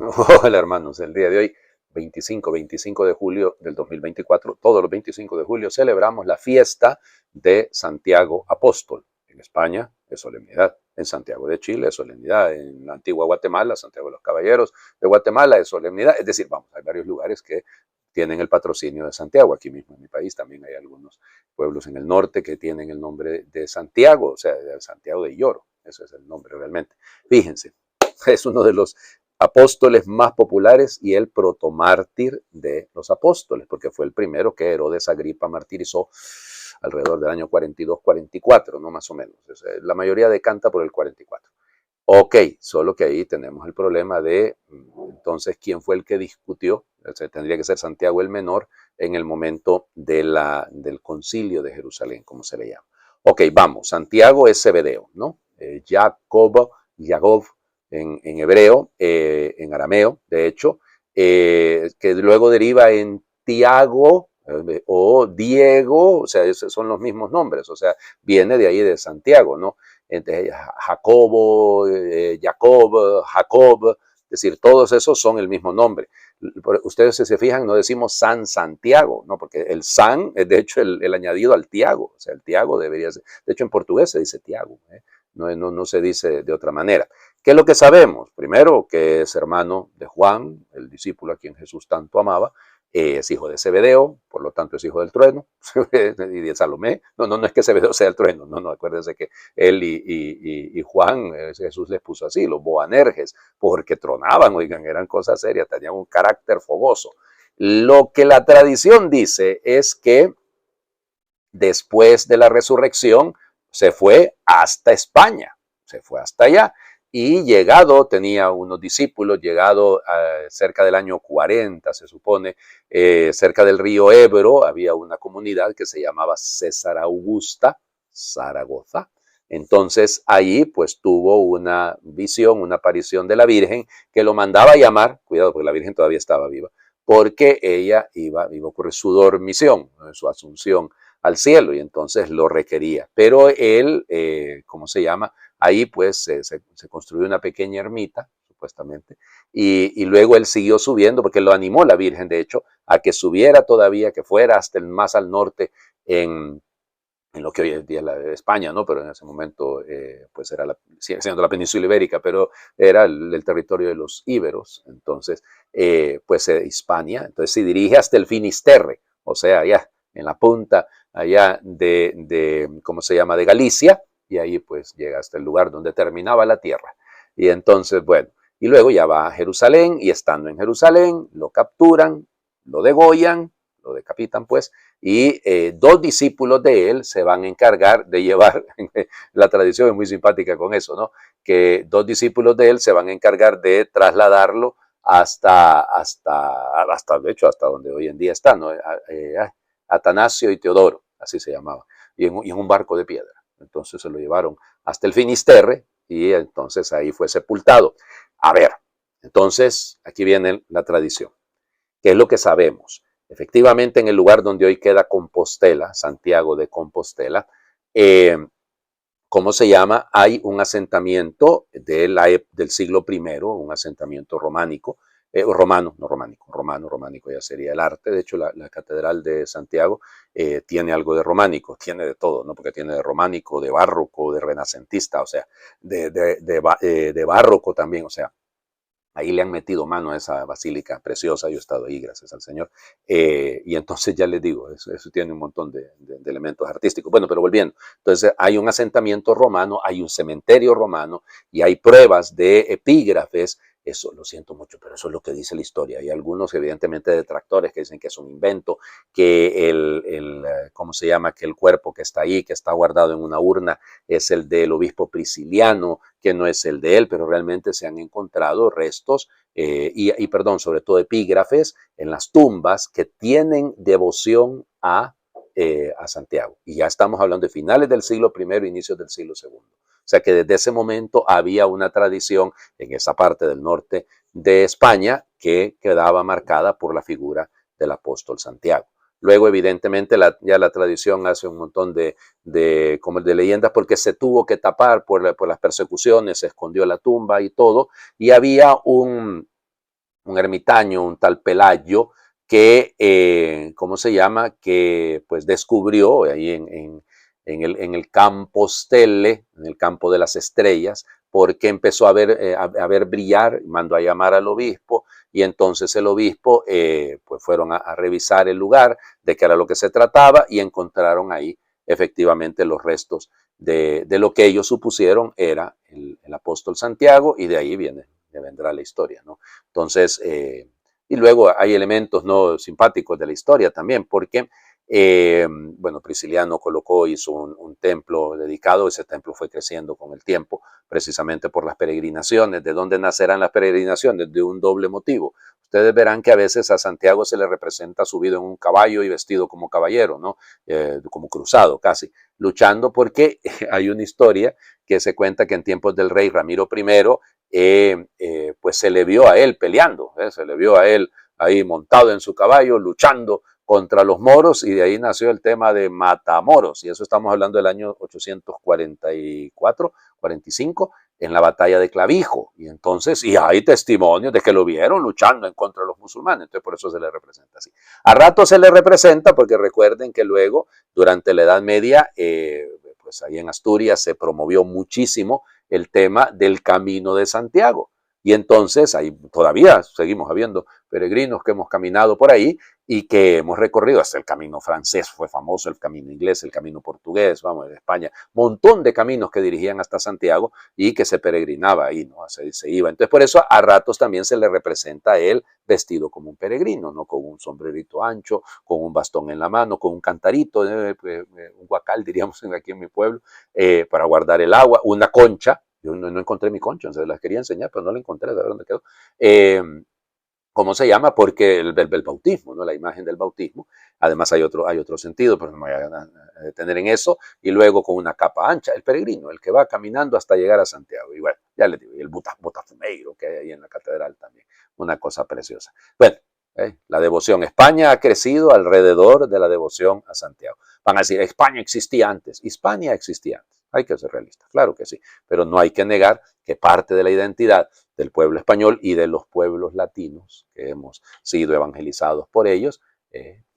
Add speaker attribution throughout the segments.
Speaker 1: Hola hermanos, el día de hoy, 25 de julio del 2024, todos los 25 de julio celebramos la fiesta de Santiago Apóstol. En España es solemnidad, en Santiago de Chile es solemnidad, en la antigua Guatemala, Santiago de los Caballeros de Guatemala es solemnidad. Es decir, vamos, hay varios lugares que tienen el patrocinio de Santiago. Aquí mismo en mi país también hay algunos pueblos en el norte que tienen el nombre de Santiago, o sea, de Santiago de Lloro. Ese es el nombre realmente. Fíjense, es uno de los apóstoles más populares y el protomártir de los apóstoles, porque fue el primero que Herodes Agripa martirizó alrededor del año 42-44, ¿no? Más o menos. La mayoría decanta por el 44. Ok, solo que ahí tenemos el problema de, entonces, ¿quién fue el que discutió? O sea, tendría que ser Santiago el Menor en el momento del concilio de Jerusalén, como se le llama. Ok, vamos, Santiago es Zebedeo, ¿no? Jacob en hebreo, en arameo, de hecho, que luego deriva en Tiago o Diego, o sea, esos son los mismos nombres, o sea, viene de ahí de Santiago, ¿no? Jacobo, Jacob, es decir, todos esos son el mismo nombre. Ustedes si se fijan, no decimos San Santiago, ¿no? Porque el San es de hecho el añadido al Tiago, o sea, el Tiago debería ser, de hecho en portugués se dice Tiago, ¿eh? No se dice de otra manera. ¿Qué es lo que sabemos? Primero, que es hermano de Juan, el discípulo a quien Jesús tanto amaba, es hijo de Zebedeo, por lo tanto es hijo del trueno, y de Salomé. No es que Zebedeo sea el trueno, no, acuérdense que él y Juan, Jesús les puso así, los Boanerges, porque tronaban, oigan, eran cosas serias, tenían un carácter fogoso. Lo que la tradición dice es que después de la resurrección se fue hasta España, se fue hasta allá. Y llegado, tenía unos discípulos, llegado cerca del año 40, se supone, cerca del río Ebro, había una comunidad que se llamaba César Augusta, Zaragoza. Entonces allí pues tuvo una visión, una aparición de la Virgen que lo mandaba a llamar, cuidado porque la Virgen todavía estaba viva, porque ella iba a ocurrir su dormición, su asunción al cielo y entonces lo requería. Pero él, ¿cómo se llama? Ahí pues se construyó una pequeña ermita, supuestamente, y luego él siguió subiendo, porque lo animó la Virgen, de hecho, a que subiera todavía, que fuera hasta el más al norte en lo que hoy en día es la de España, ¿no? Pero en ese momento, pues era siendo la península ibérica, pero era el territorio de los íberos, entonces, pues Hispania, entonces se dirige hasta el Finisterre, o sea, allá en la punta, allá ¿cómo se llama?, de Galicia, y ahí pues llega hasta el lugar donde terminaba la tierra. Y entonces, bueno, y luego ya va a Jerusalén, y estando en Jerusalén, lo capturan, lo degollan, lo decapitan pues, y dos discípulos de él se van a encargar de llevar, la tradición es muy simpática con eso, ¿no? Que dos discípulos de él se van a encargar de trasladarlo de hecho, hasta donde hoy en día está, ¿no? Atanasio y Teodoro, así se llamaba, y en un barco de piedra. Entonces se lo llevaron hasta el Finisterre y entonces ahí fue sepultado. A ver, entonces aquí viene la tradición. ¿Qué es lo que sabemos? Efectivamente, en el lugar donde hoy queda Compostela, Santiago de Compostela, eh, ¿cómo se llama? Hay un asentamiento del siglo I, un asentamiento románico, romano, no románico, románico ya sería el arte. De hecho, la Catedral de Santiago tiene algo de románico, tiene de todo, ¿no? Porque tiene de románico, de barroco, de renacentista, o sea, de barroco también, o sea, ahí le han metido mano a esa basílica preciosa, yo he estado ahí, gracias al Señor. Y entonces ya les digo, eso tiene un montón de elementos artísticos. Bueno, pero volviendo, entonces hay un asentamiento romano, hay un cementerio romano y hay pruebas de epígrafes. Eso lo siento mucho, pero eso es lo que dice la historia. Hay algunos, evidentemente, detractores que dicen que es un invento, que ¿cómo se llama? Que el cuerpo que está ahí, que está guardado en una urna, es el del obispo Prisciliano, que no es el de él, pero realmente se han encontrado restos perdón, sobre todo epígrafes en las tumbas que tienen devoción a Santiago. Y ya estamos hablando de finales del siglo I, inicios del siglo II. O sea que desde ese momento había una tradición en esa parte del norte de España que quedaba marcada por la figura del apóstol Santiago. Luego, evidentemente, ya la tradición hace un montón como de leyendas porque se tuvo que tapar por las persecuciones, se escondió la tumba y todo, y había un ermitaño, un tal Pelayo, que, ¿cómo se llama? Que pues descubrió ahí en el campo stelle, en el campo de las estrellas, porque empezó a ver brillar, mandó a llamar al obispo, y entonces el obispo pues fueron a revisar el lugar, de qué era lo que se trataba, y encontraron ahí efectivamente los restos de lo que ellos supusieron era el apóstol Santiago, y de ahí vendrá la historia, ¿no? Entonces, y luego hay elementos no simpáticos de la historia también, porque, bueno, Prisciliano hizo un templo dedicado, ese templo fue creciendo con el tiempo, precisamente por las peregrinaciones. ¿De dónde nacerán las peregrinaciones? De un doble motivo. Ustedes verán que a veces a Santiago se le representa subido en un caballo y vestido como caballero, ¿no? Como cruzado casi, luchando, porque hay una historia que se cuenta que en tiempos del rey Ramiro I, pues se le vio a él peleando, se le vio a él ahí montado en su caballo, luchando contra los moros, y de ahí nació el tema de Matamoros, y eso estamos hablando del año 844, 45, en la batalla de Clavijo, y entonces, y hay testimonios de que lo vieron luchando en contra de los musulmanes, entonces por eso se le representa así. A rato se le representa, porque recuerden que luego, durante la Edad Media, pues ahí en Asturias se promovió muchísimo el tema del Camino de Santiago. Y entonces ahí todavía seguimos habiendo peregrinos que hemos caminado por ahí y que hemos recorrido hasta el camino francés, fue famoso el camino inglés, el camino portugués, vamos, de España, montón de caminos que dirigían hasta Santiago y que se peregrinaba ahí, ¿no? Se iba. Entonces por eso a ratos también se le representa a él vestido como un peregrino, ¿no? Con un sombrerito ancho, con un bastón en la mano, con un cantarito, un guacal diríamos aquí en mi pueblo, para guardar el agua, una concha. Yo no encontré mi concha, entonces las quería enseñar, pero no la encontré, a ver dónde quedó. ¿Cómo se llama? Porque el bautismo, ¿no? La imagen del bautismo. Además hay otro sentido, pero no me voy a detener en eso. Y luego con una capa ancha, el peregrino, el que va caminando hasta llegar a Santiago. Y bueno, ya les digo, y el botafumeiro que hay ahí en la catedral también. Una cosa preciosa. Bueno, la devoción. España ha crecido alrededor de la devoción a Santiago. Van a decir, España existía antes. Hispania existía antes. Hay que ser realistas, claro que sí. Pero no hay que negar que parte de la identidad del pueblo español y de los pueblos latinos que hemos sido evangelizados por ellos,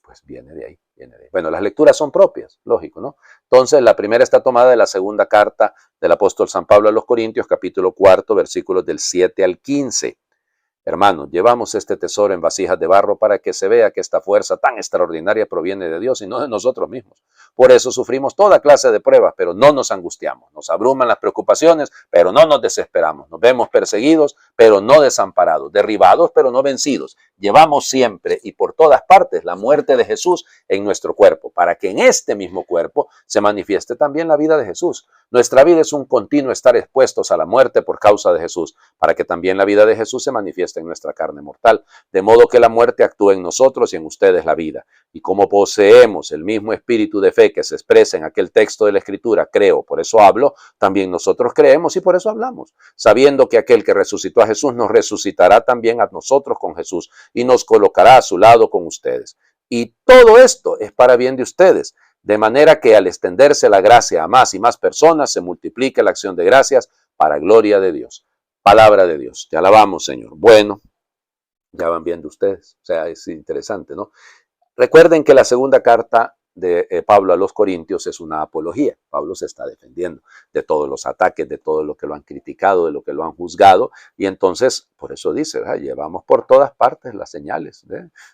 Speaker 1: pues viene de ahí, viene de ahí. Bueno, las lecturas son propias, lógico, ¿no? Entonces, la primera está tomada de la segunda carta del apóstol San Pablo a los Corintios, capítulo 4, versículos del 7 al 15. Hermanos, llevamos este tesoro en vasijas de barro para que se vea que esta fuerza tan extraordinaria proviene de Dios y no de nosotros mismos. Por eso sufrimos toda clase de pruebas, pero no nos angustiamos. Nos abruman las preocupaciones, pero no nos desesperamos. Nos vemos perseguidos, pero no desamparados. Derribados, pero no vencidos. Llevamos siempre y por todas partes la muerte de Jesús en nuestro cuerpo, para que en este mismo cuerpo se manifieste también la vida de Jesús. Nuestra vida es un continuo estar expuestos a la muerte por causa de Jesús, para que también la vida de Jesús se manifieste en nuestra carne mortal, de modo que la muerte actúe en nosotros y en ustedes la vida. Y como poseemos el mismo espíritu de fe que se expresa en aquel texto de la Escritura, creo, por eso hablo, también nosotros creemos y por eso hablamos, sabiendo que aquel que resucitó a Jesús nos resucitará también a nosotros con Jesús y nos colocará a su lado con ustedes. Y todo esto es para bien de ustedes, de manera que al extenderse la gracia a más y más personas, se multiplique la acción de gracias para gloria de Dios. Palabra de Dios. Te alabamos, Señor. Bueno, ya van viendo ustedes. O sea, es interesante, ¿no? Recuerden que la segunda carta de Pablo a los Corintios es una apología. Pablo se está defendiendo de todos los ataques, de todo lo que lo han criticado, de lo que lo han juzgado, y entonces, por eso dice, llevamos por todas partes las señales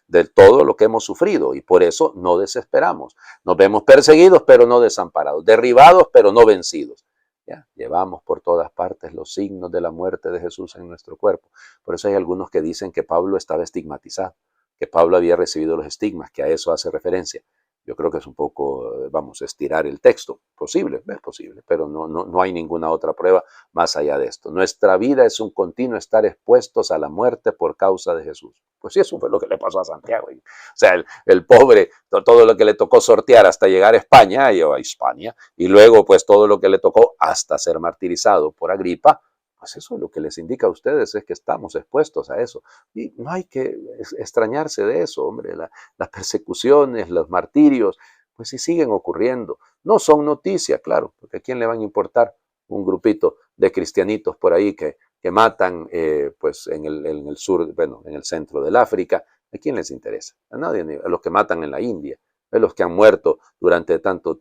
Speaker 1: de todo lo que hemos sufrido, y por eso no desesperamos. Nos vemos perseguidos, pero no desamparados, derribados, pero no vencidos. ¿Ya? Llevamos por todas partes los signos de la muerte de Jesús en nuestro cuerpo. Por eso hay algunos que dicen que Pablo estaba estigmatizado, que Pablo había recibido los estigmas, que a eso hace referencia. Yo creo que es un poco, vamos, estirar el texto. Posible, es posible, pero no hay ninguna otra prueba más allá de esto. Nuestra vida es un continuo estar expuestos a la muerte por causa de Jesús. Pues sí, eso fue lo que le pasó a Santiago. O sea, el pobre, todo lo que le tocó sortear hasta llegar a España, o a Hispania, y luego pues todo lo que le tocó hasta ser martirizado por Agripa, pues eso es lo que les indica a ustedes, es que estamos expuestos a eso. Y no hay que extrañarse de eso, hombre. Las persecuciones, los martirios, pues sí siguen ocurriendo. No son noticia, claro, porque ¿a quién le van a importar un grupito de cristianitos por ahí que que matan pues en el sur, bueno, en el centro del África. ¿A quién les interesa? A nadie, a los que matan en la India, a los que han muerto durante tanto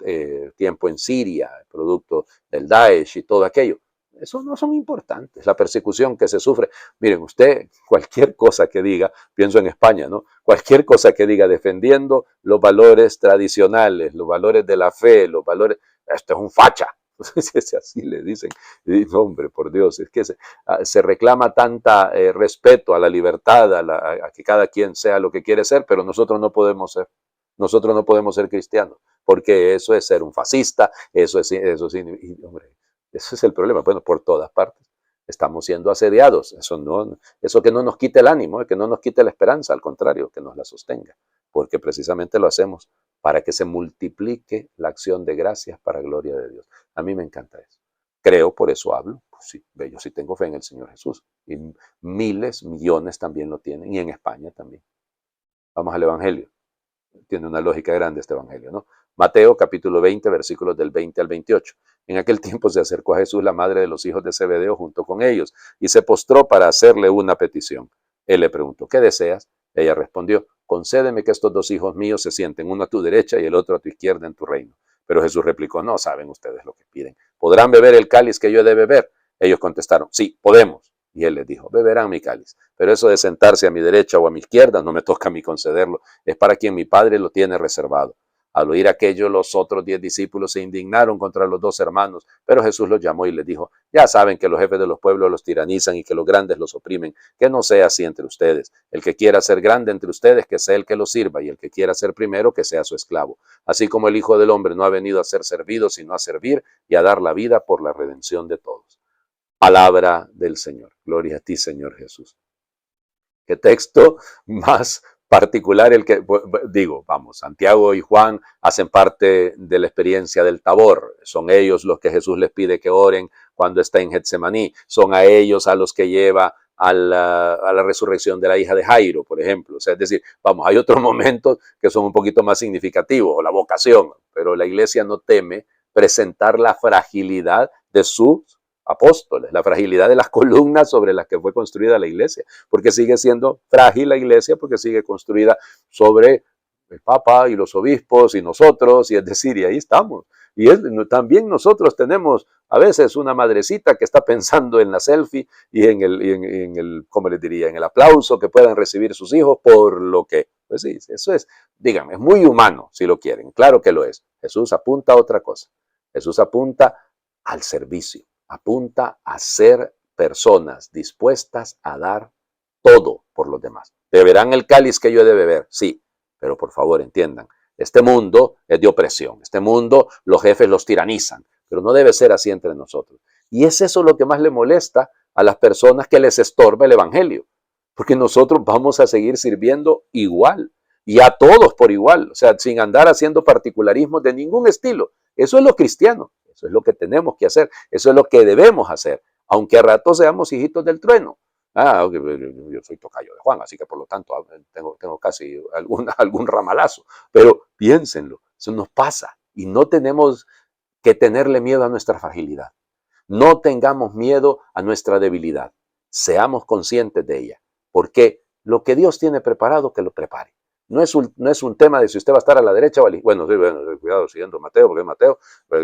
Speaker 1: tiempo en Siria, producto del Daesh y todo aquello. Eso no son importantes. La persecución que se sufre. Miren, usted, cualquier cosa que diga, pienso en España, ¿no? Cualquier cosa que diga defendiendo los valores tradicionales, los valores de la fe, los valores. Esto es un facha. Así le dicen. Y, no, hombre, por Dios, es que se reclama tanta respeto a la libertad, a que cada quien sea lo que quiere ser, pero nosotros no podemos ser. Nosotros no podemos ser cristianos, porque eso es ser un fascista, eso es, hombre, eso es el problema. Bueno, por todas partes estamos siendo asediados. Eso que no nos quite el ánimo, que no nos quite la esperanza, al contrario, que nos la sostenga, porque precisamente lo hacemos para que se multiplique la acción de gracias para gloria de Dios. A mí me encanta eso. Creo, por eso hablo. Pues sí, yo sí tengo fe en el Señor Jesús. Y miles, millones también lo tienen, y en España también. Vamos al Evangelio. Tiene una lógica grande este evangelio, ¿no? Mateo capítulo 20, versículos del 20 al 28. En aquel tiempo se acercó a Jesús la madre de los hijos de Zebedeo junto con ellos y se postró para hacerle una petición. Él le preguntó, ¿qué deseas? Ella respondió, concédeme que estos dos hijos míos se sienten, uno a tu derecha y el otro a tu izquierda en tu reino. Pero Jesús replicó, no saben ustedes lo que piden. ¿Podrán beber el cáliz que yo he de beber? Ellos contestaron, sí, podemos. Y él les dijo, beberán mi cáliz, pero eso de sentarse a mi derecha o a mi izquierda no me toca a mí concederlo, es para quien mi Padre lo tiene reservado. Al oír aquello, los otros 10 discípulos se indignaron contra los dos hermanos, pero Jesús los llamó y les dijo, ya saben que los jefes de los pueblos los tiranizan y que los grandes los oprimen, que no sea así entre ustedes. El que quiera ser grande entre ustedes, que sea el que los sirva, y el que quiera ser primero, que sea su esclavo. Así como el Hijo del Hombre no ha venido a ser servido, sino a servir y a dar la vida por la redención de todos. Palabra del Señor. Gloria a ti, Señor Jesús. Qué texto más particular el que, digo, vamos, Santiago y Juan hacen parte de la experiencia del Tabor. Son ellos los que Jesús les pide que oren cuando está en Getsemaní. Son a ellos a los que lleva a la resurrección de la hija de Jairo, por ejemplo. O sea, es decir, vamos, hay otros momentos que son un poquito más significativos, o la vocación, pero la iglesia no teme presentar la fragilidad de sus apóstoles, la fragilidad de las columnas sobre las que fue construida la iglesia, porque sigue siendo frágil la iglesia, porque sigue construida sobre el Papa y los obispos y nosotros, y es decir, y ahí estamos. Y también nosotros tenemos a veces una madrecita que está pensando en la selfie y en el, ¿cómo les diría?, en el aplauso que puedan recibir sus hijos por lo que, pues sí, eso es, díganme, es muy humano si lo quieren, claro que lo es. Jesús apunta a otra cosa. Jesús apunta al servicio. Apunta a ser personas dispuestas a dar todo por los demás. ¿Beberán el cáliz que yo he de beber? Sí, pero por favor entiendan, este mundo es de opresión, este mundo los jefes los tiranizan, pero no debe ser así entre nosotros. Y es eso lo que más le molesta a las personas que les estorba el evangelio, porque nosotros vamos a seguir sirviendo igual y a todos por igual, o sea, sin andar haciendo particularismos de ningún estilo. Eso es lo cristiano. Eso es lo que tenemos que hacer, eso es lo que debemos hacer, aunque a ratos seamos hijitos del trueno. Yo soy tocayo de Juan, así que por lo tanto tengo casi algún ramalazo, pero piénsenlo, eso nos pasa y no tenemos que tenerle miedo a nuestra fragilidad. No tengamos miedo a nuestra debilidad, seamos conscientes de ella, porque lo que Dios tiene preparado, que lo prepare. No es un tema de si usted va a estar a la derecha o a la izquierda. Bueno, cuidado, siguiendo Mateo, porque es Mateo,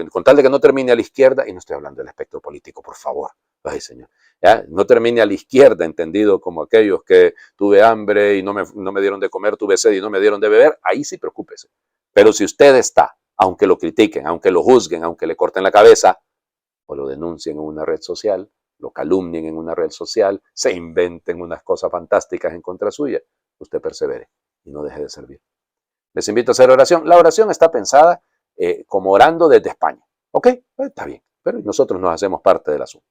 Speaker 1: con tal de que no termine a la izquierda, y no estoy hablando del espectro político, por favor. Ay, Señor. ¿Ya? No termine a la izquierda, entendido como aquellos que tuve hambre y no me dieron de comer, tuve sed y no me dieron de beber, ahí sí preocúpese. Pero si usted está, aunque lo critiquen, aunque lo juzguen, aunque le corten la cabeza, o lo denuncien en una red social, lo calumnien en una red social, se inventen unas cosas fantásticas en contra suya, usted persevere y no deje de servir. Les invito a hacer oración. La oración está pensada como orando desde España. ¿Ok? Está bien, pero nosotros nos hacemos parte del asunto.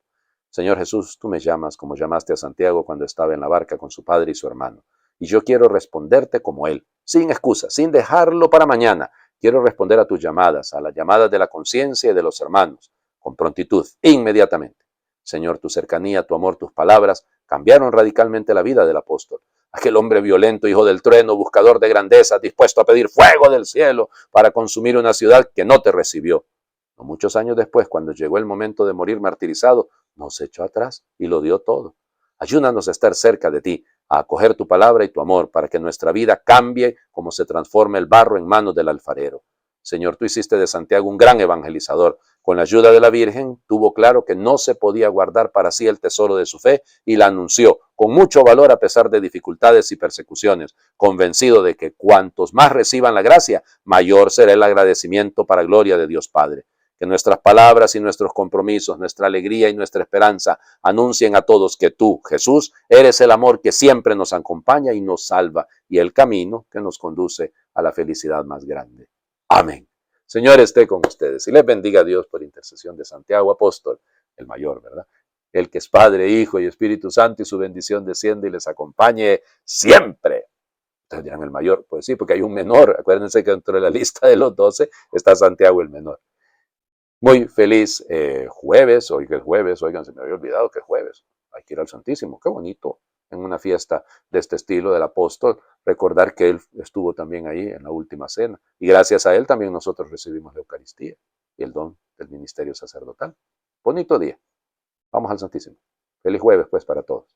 Speaker 1: Señor Jesús, tú me llamas como llamaste a Santiago cuando estaba en la barca con su padre y su hermano. Y yo quiero responderte como él, sin excusa, sin dejarlo para mañana. Quiero responder a tus llamadas, a las llamadas de la conciencia y de los hermanos, con prontitud, inmediatamente. Señor, tu cercanía, tu amor, tus palabras cambiaron radicalmente la vida del apóstol. Aquel hombre violento, hijo del trueno, buscador de grandezas, dispuesto a pedir fuego del cielo para consumir una ciudad que no te recibió. No muchos años después, cuando llegó el momento de morir martirizado, no se echó atrás y lo dio todo. Ayúdanos a estar cerca de ti, a acoger tu palabra y tu amor para que nuestra vida cambie como se transforma el barro en manos del alfarero. Señor, tú hiciste de Santiago un gran evangelizador. Con la ayuda de la Virgen, tuvo claro que no se podía guardar para sí el tesoro de su fe y la anunció con mucho valor a pesar de dificultades y persecuciones, convencido de que cuantos más reciban la gracia, mayor será el agradecimiento para gloria de Dios Padre. Que nuestras palabras y nuestros compromisos, nuestra alegría y nuestra esperanza anuncien a todos que tú, Jesús, eres el amor que siempre nos acompaña y nos salva y el camino que nos conduce a la felicidad más grande. Amén. Señor, esté con ustedes y les bendiga a Dios por intercesión de Santiago Apóstol, el mayor, ¿verdad? El que es Padre, Hijo y Espíritu Santo, y su bendición desciende y les acompañe siempre. Ustedes dirán el mayor, pues sí, porque hay un menor. Acuérdense que dentro de la lista de los 12 está Santiago el menor. Muy feliz jueves, hoy que es jueves, oigan, se me había olvidado que es jueves. Hay que ir al Santísimo, qué bonito. En una fiesta de este estilo del apóstol, recordar que él estuvo también ahí en la última cena. Y gracias a él también nosotros recibimos la Eucaristía y el don del ministerio sacerdotal. Bonito día. Vamos al Santísimo. Feliz jueves, pues, para todos.